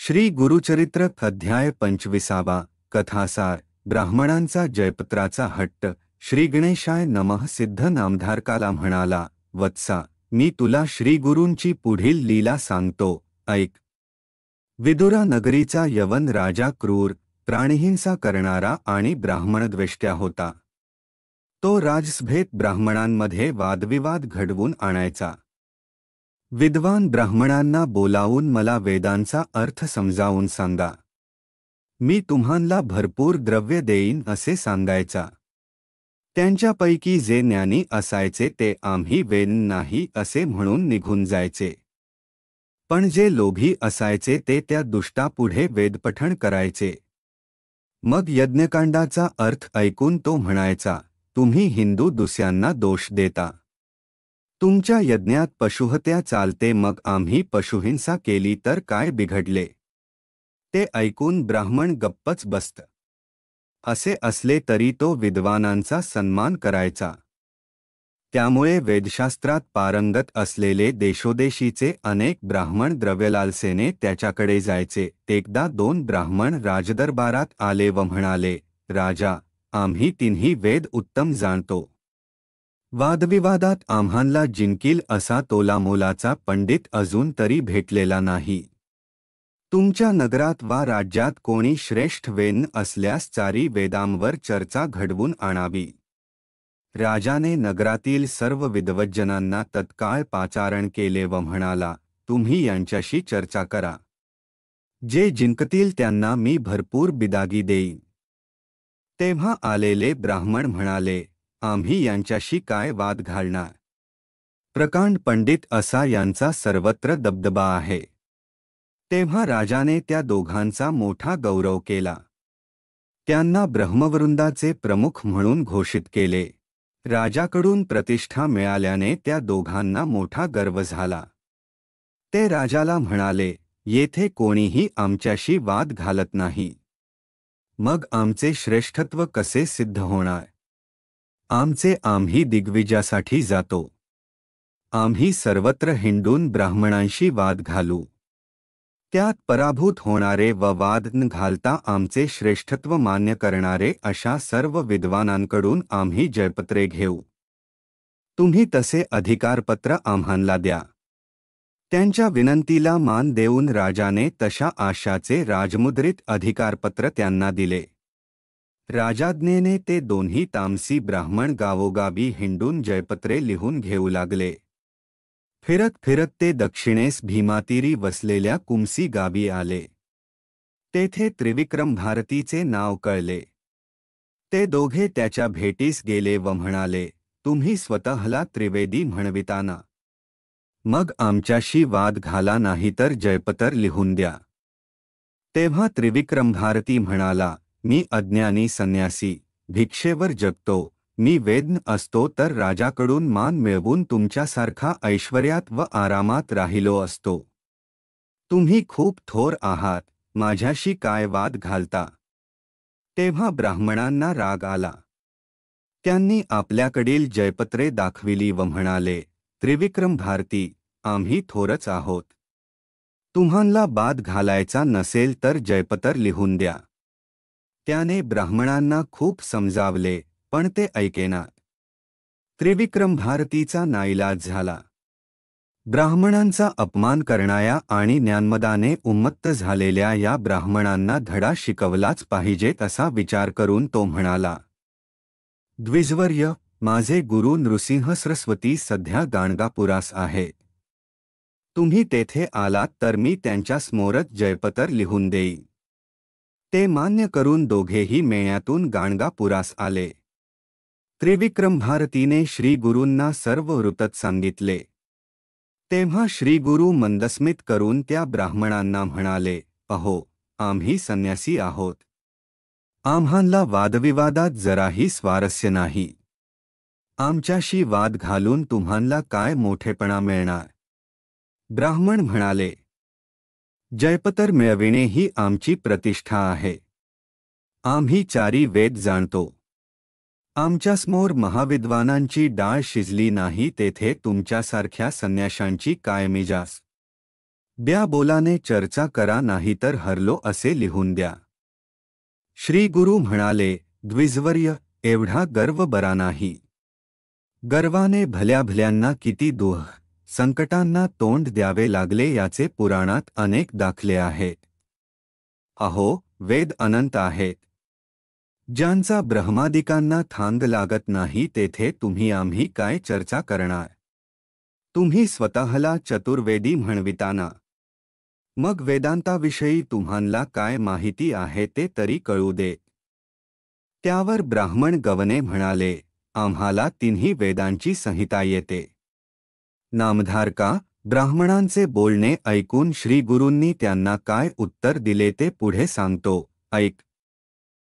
श्री गुरुचरित्र अध्याय 25 कथासार ब्राह्मणांचा जयपत्राचा हट्ट। श्री गणेशाय नमः सिद्ध नामधारकाला म्हणाला, वत्सा, मी तुला श्री गुरूंची पुढील लीला सांगतो, ऐक। विदुरा नगरीचा यवन राजा क्रूर, प्राणिहिंसा करणारा आणि ब्राह्मणद्वेष्ट्या होता। तो राजसभेत ब्राह्मणांमध्ये वादविवाद घडवून आणायचा। विद्वान ब्राह्मणांना बोलावून मला वेदांचा अर्थ समजावून सांगा, मी तुम्हाला भरपूर द्रव्य देईन असे सांगायचा। त्यांच्यापैकी जे ज्ञानी असायचे ते आम्ही वेद नाही असे म्हणून निघून जायचे, पण जे लोभी असायचे ते त्या दुष्टापुढे वेदपठण करायचे। मग यज्ञकांडाचा अर्थ ऐकून तो म्हणायचा, तुम्ही हिंदू दुसऱ्यांना दोष देता। तुमच्या यज्ञात पशुहत्या चालते, मग आम्ही पशुहिंसा केली तर काय बिघडले? ते ऐकून ब्राह्मण गप्पच बसत। असे असले तरी तो विद्वानांचा सन्मान करायचा। त्यामुळे वेदशास्त्रात पारंगत असलेले देशोदेशीचे अनेक ब्राह्मण द्रव्यलालसेने त्याच्याकडे जायचे। एकदा 2 ब्राह्मण राजदरबारात आले व म्हणाले, राजा, आम्ही तिन्ही वेद उत्तम जाणतो। वादविवादात आम्हाला जिंकील असा तोलामोलाचा पंडित अजून तरी भेटलेला नाही। तुमच्या नगरात वा राज्यात कोणी श्रेष्ठ वेद असल्यास 4 वेदांवर चर्चा घडवून आणावी। राजाने नगरातील सर्व विद्वज्जनांना तत्काळ पाचारण केले व म्हणाला, तुम्ही यांच्याशी चर्चा करा। जे जिंकतील त्यांना मी भरपूर बिदागी देईन। तेव्हा आलेले ब्राह्मण म्हणाले, आम्ही यांच्याशी काय वाद घालणार? प्रकांड पंडित असा यांचा सर्वत्र दबदबा आहे। तेव्हा राजाने त्या दोघांचा मोठा गौरव केला। त्यांना ब्रह्मवृंदाचे प्रमुख म्हणून घोषित केले। राजाकडून प्रतिष्ठा मिळाल्याने त्या दोघांना मोठा गर्व झाला। ते राजाला म्हणाले, येथे कोणीही आमच्याशी वाद घालत नाही, मग आमचे श्रेष्ठत्व कसे सिद्ध होणार? आमचे आम्ही दिग्विजयासाठी जातो। आम्ही सर्वत्र हिंडून ब्राह्मणांशी वाद घालू, त्यात पराभूत होणारे व वाद न घालता आमचे श्रेष्ठत्व मान्य करणारे अशा सर्व विद्वानांकडून आम्ही जयपत्रे घेऊ। तुम्ही तसे अधिकारपत्र आम्हाला द्या। त्यांच्या विनंतीला मान देऊन राजाने तशा आशाचे राजमुद्रित अधिकारपत्र त्यांना दिले। राजाज्ञेने ते दोन्ही तामसी ब्राह्मण गावोगावी हिंडून जयपत्रे लिहून घेऊ लागले। फिरत फिरत ते दक्षिणेस भीमातीरी वसलेल्या कुमसी गावी आले। तेथे त्रिविक्रम भारतीचे नाव कळले। ते दोघे त्याच्या भेटीस गेले व म्हणाले, तुम्ही स्वतःला त्रिवेदी म्हणविता ना? मग आमच्याशी वाद घाला, नाहीतर जयपत्र लिहून द्या। तेव्हा त्रिविक्रम भारती म्हणाला, मी अज्ञानी संन्यासी, भिक्षेवर जगतो। मी वेद्न असतो तर राजाकडून मान मिळवून तुमच्यासारखा ऐश्वर्यात व आरामात राहिलो असतो। तुम्ही खूप थोर आहात, माझ्याशी काय वाद घालता? तेव्हा ब्राह्मणांना राग आला। त्यांनी आपल्याकडील जयपत्रे दाखविली व म्हणाले, त्रिविक्रम भारती, आम्ही थोरच आहोत। तुम्हाला बाद घालायचा नसेल तर जयपत्र लिहून द्या। त्याने ब्राह्मणांना खूप समजावले, पण ते ऐकेनात। त्रिविक्रम भारतीचा नाईलाज झाला। ब्राह्मणांचा अपमान करणाया आणि ज्ञानमदाने उन्मत्त झालेल्या या ब्राह्मणांना धडा शिकवलाच पाहिजे असा विचार करून तो म्हणाला, द्विजवर्य, माझे गुरु नृसिंह सरस्वती सध्या गाणगापुरास आहेत। तुम्ही तेथे आलात तर मी त्यांच्या समोरच जयपत्र लिहून देईन। ते मान्य करून दोघेही मेळ्यातून गाणगापुरास आले। त्रिविक्रम भारतीने श्री गुरूंना सर्व वृत्त सांगितले। तेव्हा श्री गुरु मंदस्मित करून त्या ब्राह्मणांना म्हणाले, अहो, आम्ही संन्यासी आहोत। आम्हाला वादविवादात जराही स्वारस्य नाही। आमच्याशी वाद घालून तुम्हाला काय मोठेपणा मिळणार? ब्राह्मण म्हणाले, जयपत्र मिळविणे ही आमची प्रतिष्ठा आहे। आम्ही 4 वेद जाणतो। आमच्यासमोर महाविद्वानांची डाळ शिजली नाही, तेथे तुमच्यासारख्या संन्याशांची काय मिजास? ब्या बोलाने चर्चा करा नाहीतर हरलो असे लिहून द्या. श्री गुरु म्हणाले, द्विजवर्य, एवढा गर्व बरा नाही. गर्वाने भल्या भल्यांना किती दुःख संकटांना तोंड द्यावे लागले याचे पुराणात अनेक दाखले आहेत. अहो, वेद अनंत आहेत. ज्यांचा ब्रह्मादिकांना थांग लागत नाही तेथे तुम्ही आम्ही काय चर्चा करणार. तुम्ही स्वतःला चतुर्वेदी म्हणविताना मग वेदांताविषयी तुम्हाला काय माहिती आहे ते तरी कळू दे. त्यावर ब्राह्मण गवने म्हणाले, आम्हाला तिन्ही वेदांची संहिता येते. नामधारका, ब्राह्मणांचे बोलणे ऐकून श्री गुरूंनी त्यांना काय उत्तर दिले ते पुढे सांगतो, ऐक.